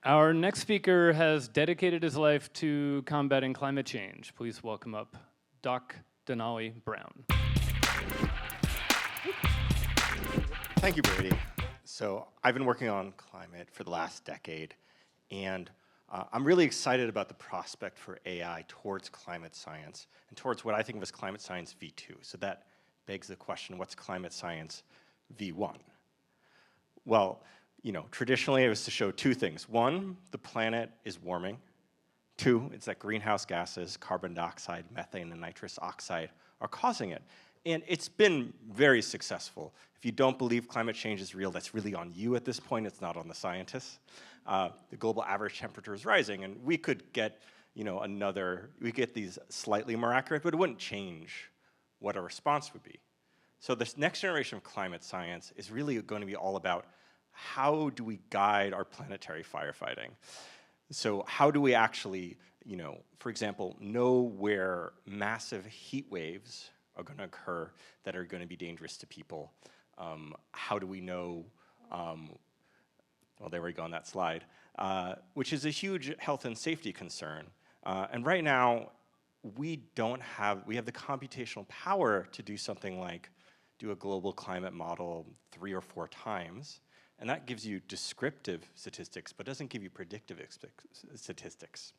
Our next speaker has dedicated his life to combating climate change. Please welcome up Doc Denali Brown. Thank you, Brady. So I've been working on climate for the last decade, and I'm really excited about the prospect for AI towards climate science and towards what I think of as climate science V2. So that begs the question, what's climate science V1? Well, traditionally it was to show two things. One, the planet is warming. Two, it's that greenhouse gases, carbon dioxide, methane, and nitrous oxide are causing it. And it's been very successful. If you don't believe climate change is real, that's really on you at this point. It's not on the scientists. The global average temperature is rising, and we could get, we get these slightly more accurate, but it wouldn't change what our response would be. So this next generation of climate science is really going to be all about how do we guide our planetary firefighting? So how do we actually, for example, know where massive heat waves are going to occur that are going to be dangerous to people? How do we know, well, there we go on that slide, which is a huge health and safety concern. And right now, we have the computational power to do something like do a global climate model 3 or 4 times, and that gives you descriptive statistics, but doesn't give you predictive statistics.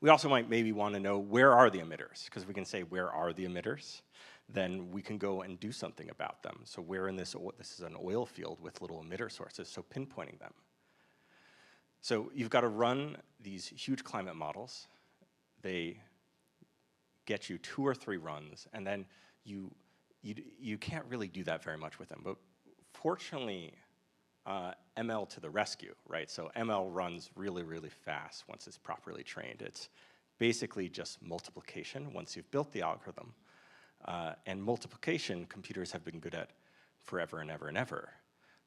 We also might maybe want to know where are the emitters, because we can say where are the emitters, then we can go and do something about them. So where in this is an oil field with little emitter sources, so pinpointing them. So you've got to run these huge climate models. They get you 2 or 3 runs, and then you can't really do that very much with them. But fortunately, ML to the rescue, right? So ML runs really, really fast once it's properly trained. It's basically just multiplication once you've built the algorithm. And multiplication, computers have been good at forever and ever and ever.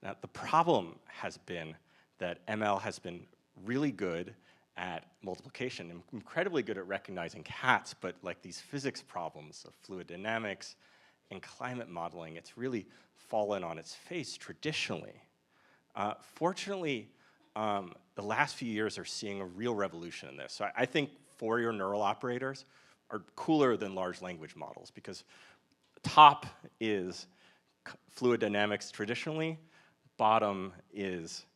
Now, the problem has been that ML has been really good at multiplication and incredibly good at recognizing cats, but like these physics problems of fluid dynamics and climate modeling, it's really fallen on its face traditionally. Fortunately, the last few years are seeing a real revolution in this. So I think Fourier neural operators are cooler than large language models because top is fluid dynamics traditionally, bottom is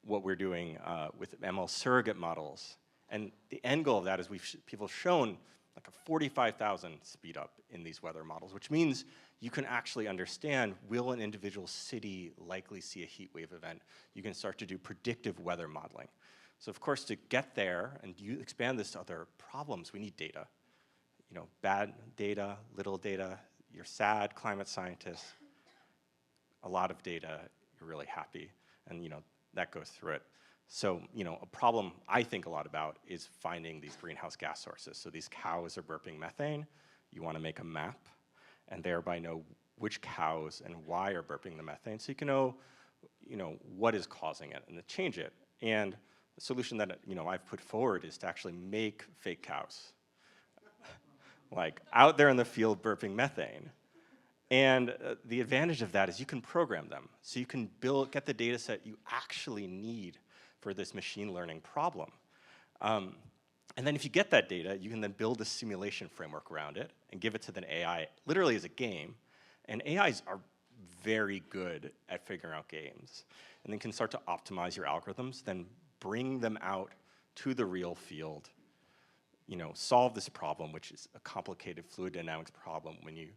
what we're doing with ML surrogate models. And the end goal of that is people have shown like a 45,000 speed up in these weather models, which means you can actually understand, will an individual city likely see a heat wave event? You can start to do predictive weather modeling. So of course, to get there and you expand this to other problems, we need data. Bad data, little data, you're sad, climate scientist, a lot of data, you're really happy, and that goes through it. So, a problem I think a lot about is finding these greenhouse gas sources. So these cows are burping methane, you want to make a map, and thereby know which cows and why are burping the methane, so you can know, what is causing it and to change it. And the solution that I've put forward is to actually make fake cows, like out there in the field burping methane. And the advantage of that is you can program them, so you can get the data set you actually need for this machine learning problem. And then if you get that data, you can then build a simulation framework around it and give it to the AI, literally as a game. And AIs are very good at figuring out games. And then can start to optimize your algorithms, then bring them out to the real field, solve this problem, which is a complicated fluid dynamics problem when you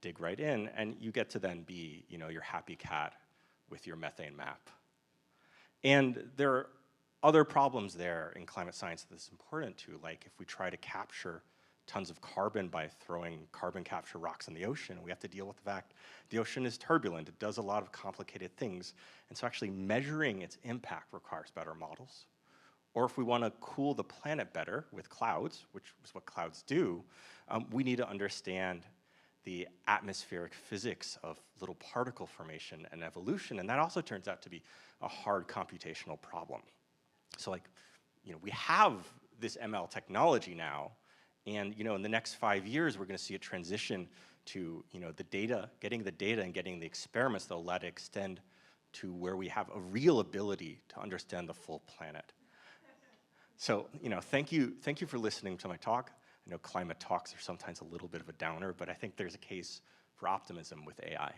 dig right in, and you get to then be, your happy cat with your methane map. And there are other problems there in climate science that's important too, like if we try to capture tons of carbon by throwing carbon capture rocks in the ocean, we have to deal with the fact the ocean is turbulent, it does a lot of complicated things, and so actually measuring its impact requires better models. Or if we want to cool the planet better with clouds, which is what clouds do, we need to understand the atmospheric physics of little particle formation and evolution, and that also turns out to be a hard computational problem. So we have this ML technology now, and in the next 5 years, we're going to see a transition to the data, getting the data and getting the experiments that'll let it extend to where we have a real ability to understand the full planet. So, thank you for listening to my talk. I know climate talks are sometimes a little bit of a downer, but I think there's a case for optimism with AI.